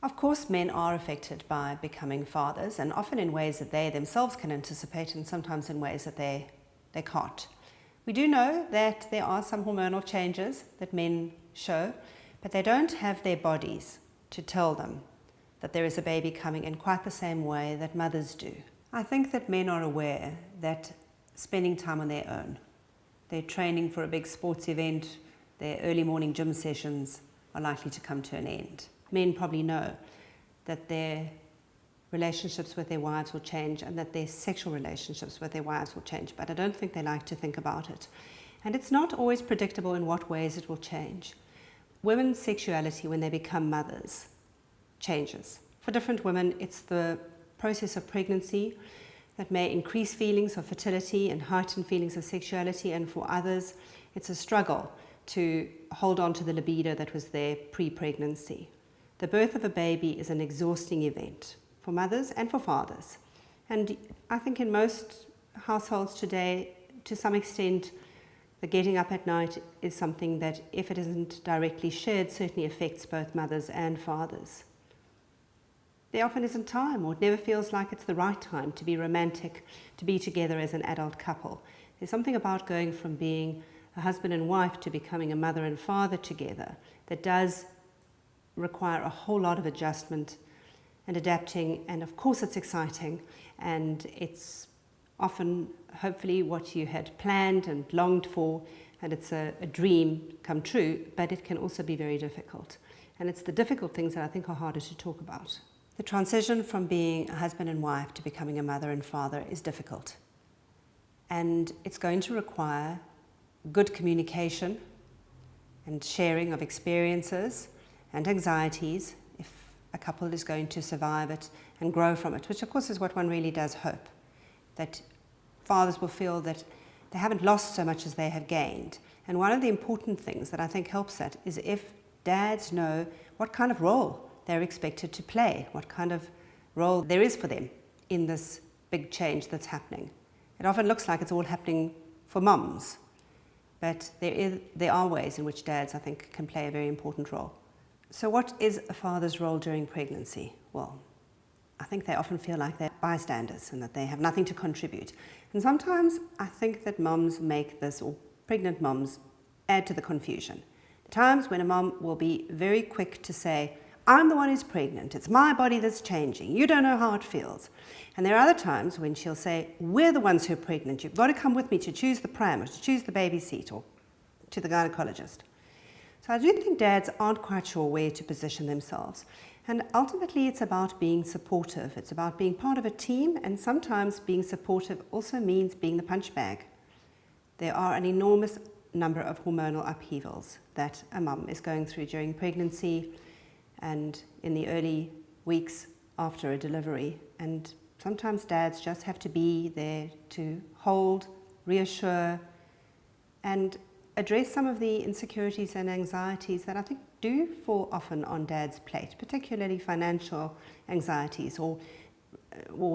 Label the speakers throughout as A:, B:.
A: Of course, men are affected by becoming fathers, and often in ways that they themselves can anticipate, and sometimes in ways that they can't. We do know that there are some hormonal changes that men show, but they don't have their bodies to tell them that there is a baby coming in quite the same way that mothers do. I think that men are aware that spending time on their own, their training for a big sports event, their early morning gym sessions are likely to come to an end. Men probably know that their relationships with their wives will change and that their sexual relationships with their wives will change, but I don't think they like to think about it. And it's not always predictable in what ways it will change. Women's sexuality when they become mothers changes. For different women, it's the process of pregnancy that may increase feelings of fertility and heighten feelings of sexuality, and for others, it's a struggle to hold on to the libido that was there pre-pregnancy. The birth of a baby is an exhausting event for mothers and for fathers. And I think in most households today, to some extent, the getting up at night is something that, if it isn't directly shared, certainly affects both mothers and fathers. There often isn't time, or it never feels like it's the right time to be romantic, to be together as an adult couple. There's something about going from being a husband and wife to becoming a mother and father together that does require a whole lot of adjustment and adapting, and of course it's exciting, and it's often hopefully what you had planned and longed for, and it's a dream come true, but it can also be very difficult. And it's the difficult things that I think are harder to talk about. The transition from being a husband and wife to becoming a mother and father is difficult, and it's going to require good communication and sharing of experiences and anxieties if a couple is going to survive it and grow from it, which of course is what one really does hope, that fathers will feel that they haven't lost so much as they have gained. And one of the important things that I think helps that is if dads know what kind of role they're expected to play, what kind of role there is for them in this big change that's happening. It often looks like it's all happening for mums, but there are ways in which dads, I think, can play a very important role. So what is a father's role during pregnancy? Well, I think they often feel like they're bystanders and that they have nothing to contribute. And sometimes I think that mums make this, or pregnant mums, add to the confusion. The times when a mum will be very quick to say, I'm the one who's pregnant, it's my body that's changing, you don't know how it feels. And there are other times when she'll say, we're the ones who are pregnant, you've got to come with me to choose the pram or to choose the baby seat or to the gynecologist. So I do think dads aren't quite sure where to position themselves. And ultimately it's about being supportive, it's about being part of a team, and sometimes being supportive also means being the punch bag. There are an enormous number of hormonal upheavals that a mum is going through during pregnancy and in the early weeks after a delivery. And sometimes dads just have to be there to hold, reassure, and address some of the insecurities and anxieties that I think do fall often on dad's plate, particularly financial anxieties or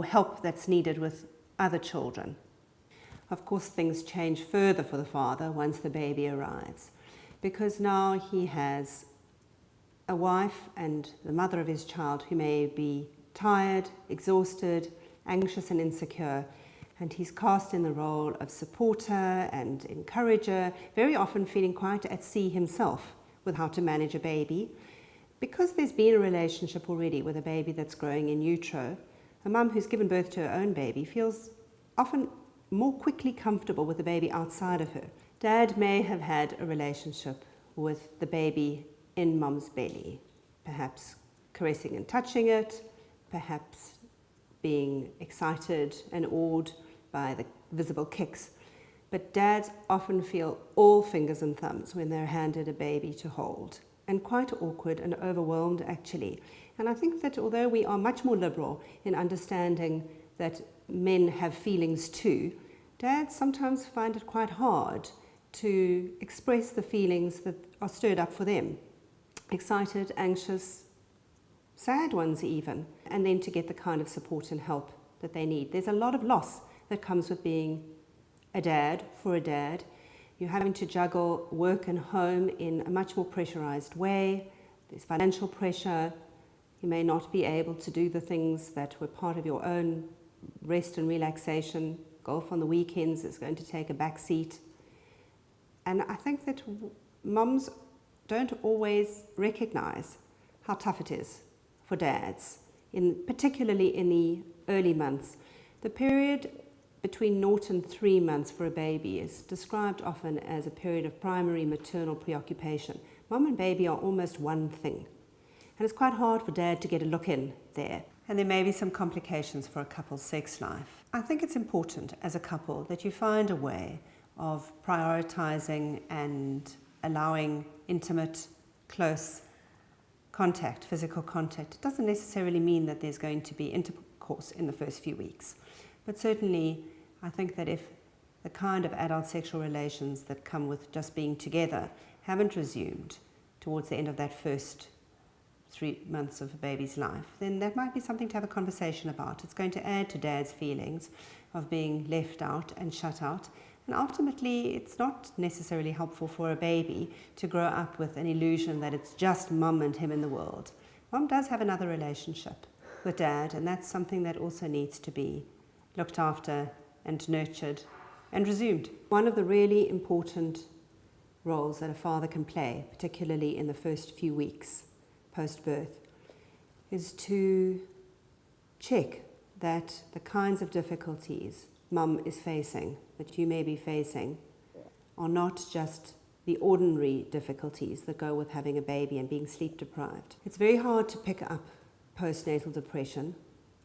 A: help that's needed with other children. Of course, things change further for the father once the baby arrives, because now he has a wife and the mother of his child who may be tired, exhausted, anxious and insecure, and he's cast in the role of supporter and encourager, very often feeling quite at sea himself with how to manage a baby. Because there's been a relationship already with a baby that's growing in utero, a mum who's given birth to her own baby feels often more quickly comfortable with the baby outside of her. Dad may have had a relationship with the baby in mum's belly, perhaps caressing and touching it, perhaps being excited and awed by the visible kicks. But dads often feel all fingers and thumbs when they're handed a baby to hold, and quite awkward and overwhelmed actually. And I think that although we are much more liberal in understanding that men have feelings too, dads sometimes find it quite hard to express the feelings that are stirred up for them. Excited, anxious, sad ones even, and then to get the kind of support and help that they need. There's a lot of loss that comes with being a dad for a dad. You're having to juggle work and home in a much more pressurized way. There's financial pressure. You may not be able to do the things that were part of your own rest and relaxation. Golf on the weekends is going to take a back seat. And I think that mums don't always recognize how tough it is for dads, particularly in the early months. The period between 0 and 3 months for a baby is described often as a period of primary maternal preoccupation. Mum and baby are almost one thing. And it's quite hard for dad to get a look in there. And there may be some complications for a couple's sex life. I think it's important as a couple that you find a way of prioritizing and allowing intimate, close contact, physical contact. It doesn't necessarily mean that there's going to be intercourse in the first few weeks. But certainly, I think that if the kind of adult sexual relations that come with just being together haven't resumed towards the end of that first 3 months of a baby's life, then that might be something to have a conversation about. It's going to add to dad's feelings of being left out and shut out. And ultimately, it's not necessarily helpful for a baby to grow up with an illusion that it's just mum and him in the world. Mum does have another relationship with dad, and that's something that also needs to be looked after and nurtured and resumed. One of the really important roles that a father can play, particularly in the first few weeks post-birth, is to check that the kinds of difficulties mum is facing, that you may be facing, are not just the ordinary difficulties that go with having a baby and being sleep deprived. It's very hard to pick up postnatal depression,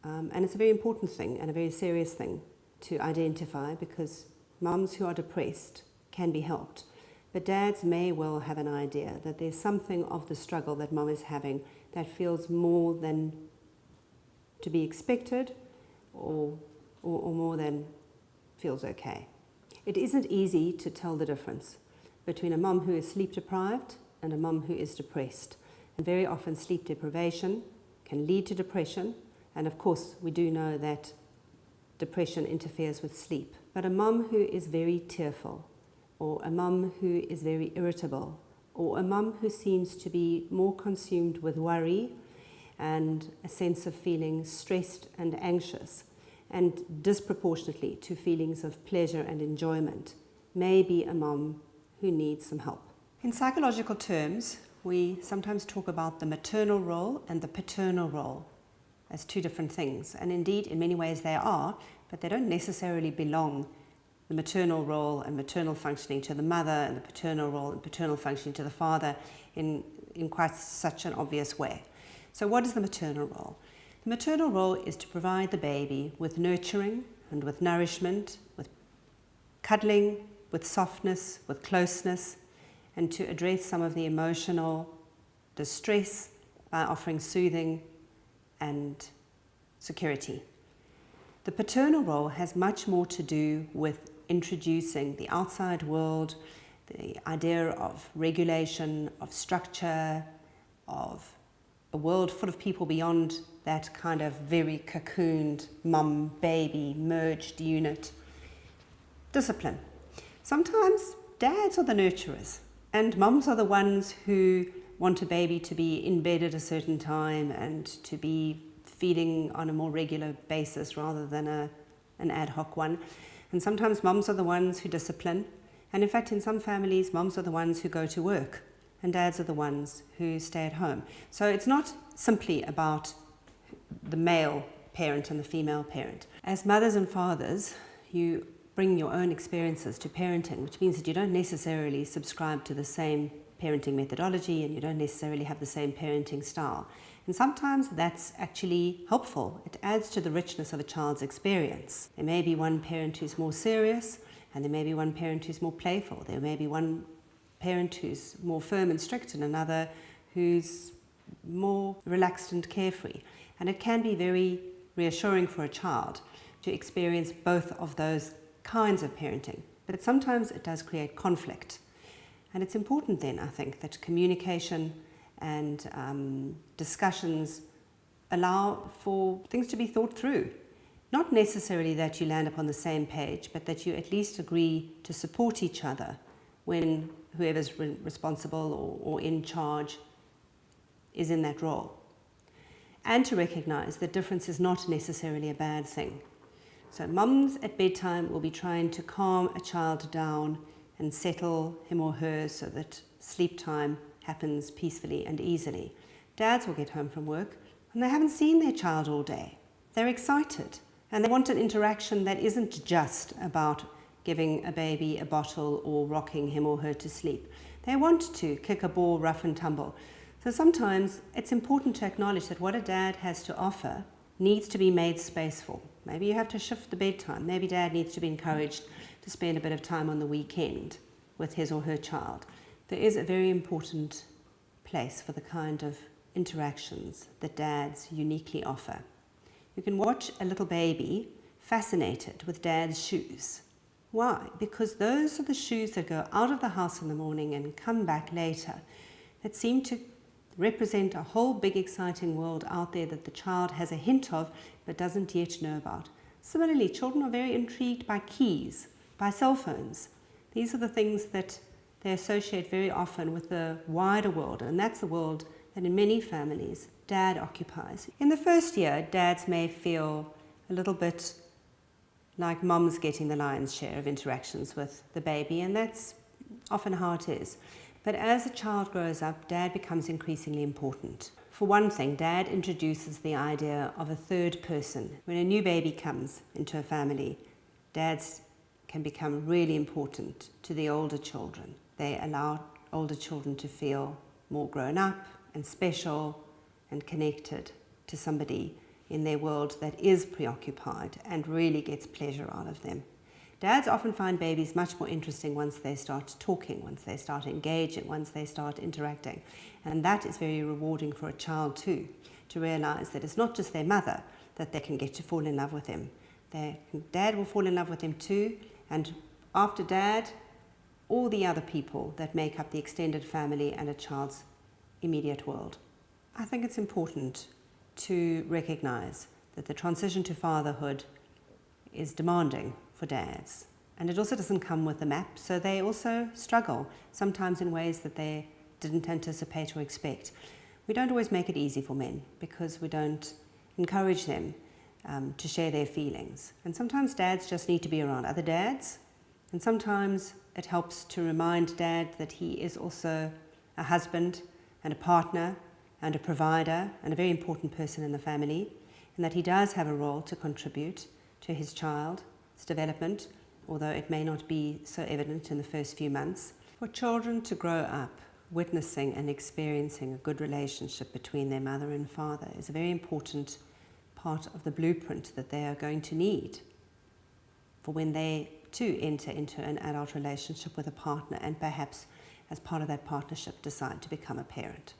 A: and it's a very important thing and a very serious thing to identify, because mums who are depressed can be helped. But dads may well have an idea that there's something of the struggle that mum is having that feels more than to be expected or more than feels okay. It isn't easy to tell the difference between a mum who is sleep deprived and a mum who is depressed. And very often sleep deprivation can lead to depression, and of course we do know that depression interferes with sleep. But a mum who is very tearful, or a mum who is very irritable, or a mum who seems to be more consumed with worry and a sense of feeling stressed and anxious, and disproportionately to feelings of pleasure and enjoyment, may be a mum who needs some help. In psychological terms, we sometimes talk about the maternal role and the paternal role as two different things. And indeed, in many ways they are, but they don't necessarily belong, the maternal role and maternal functioning, to the mother, and the paternal role and paternal functioning to the father in quite such an obvious way. So what is the maternal role? The maternal role is to provide the baby with nurturing and with nourishment, with cuddling, with softness, with closeness, and to address some of the emotional distress by offering soothing and security. The paternal role has much more to do with introducing the outside world, the idea of regulation, of structure, of a world full of people beyond that kind of very cocooned mum-baby merged unit. Discipline. Sometimes dads are the nurturers and mums are the ones who want a baby to be in bed at a certain time and to be feeding on a more regular basis rather than an ad hoc one. And sometimes mums are the ones who discipline. And in fact, in some families, mums are the ones who go to work and dads are the ones who stay at home. So it's not simply about the male parent and the female parent. As mothers and fathers, you bring your own experiences to parenting, which means that you don't necessarily subscribe to the same parenting methodology and you don't necessarily have the same parenting style. And sometimes that's actually helpful. It adds to the richness of a child's experience. There may be one parent who's more serious, and there may be one parent who's more playful. There may be one parent who's more firm and strict and another who's more relaxed and carefree. And it can be very reassuring for a child to experience both of those kinds of parenting. But sometimes it does create conflict. And it's important then, I think, that communication and discussions allow for things to be thought through. Not necessarily that you land upon the same page, but that you at least agree to support each other when whoever's responsible or in charge is in that role. and to recognize that difference is not necessarily a bad thing. So mums at bedtime will be trying to calm a child down and settle him or her so that sleep time happens peacefully and easily. Dads will get home from work and they haven't seen their child all day. They're excited and they want an interaction that isn't just about giving a baby a bottle or rocking him or her to sleep. They want to kick a ball rough and tumble. So sometimes it's important to acknowledge that what a dad has to offer needs to be made space for. Maybe you have to shift the bedtime. Maybe dad needs to be encouraged to spend a bit of time on the weekend with his or her child. There is a very important place for the kind of interactions that dads uniquely offer. You can watch a little baby fascinated with dad's shoes. Why? Because those are the shoes that go out of the house in the morning and come back later, that seem to represent a whole big exciting world out there that the child has a hint of but doesn't yet know about. Similarly, children are very intrigued by keys, by cell phones. These are the things that they associate very often with the wider world, and that's the world that in many families dad occupies. In the first year, dads may feel a little bit like mom's getting the lion's share of interactions with the baby, and that's often how it is. But as a child grows up, dad becomes increasingly important. For one thing, dad introduces the idea of a third person. When a new baby comes into a family, dads can become really important to the older children. They allow older children to feel more grown up and special and connected to somebody in their world that is preoccupied and really gets pleasure out of them. Dads often find babies much more interesting once they start talking, once they start engaging, once they start interacting. And that is very rewarding for a child too, to realize that it's not just their mother that they can get to fall in love with him. Their dad will fall in love with him too, and after dad, all the other people that make up the extended family and a child's immediate world. I think it's important to recognize that the transition to fatherhood is demanding for dads, and it also doesn't come with a map, so they also struggle, sometimes in ways that they didn't anticipate or expect. We don't always make it easy for men because we don't encourage them to share their feelings, and sometimes dads just need to be around other dads, and sometimes it helps to remind dad that he is also a husband and a partner and a provider and a very important person in the family, and that he does have a role to contribute to his child's development, although it may not be so evident in the first few months. For children to grow up witnessing and experiencing a good relationship between their mother and father is a very important part of the blueprint that they are going to need for when they too enter into an adult relationship with a partner and perhaps as part of that partnership decide to become a parent.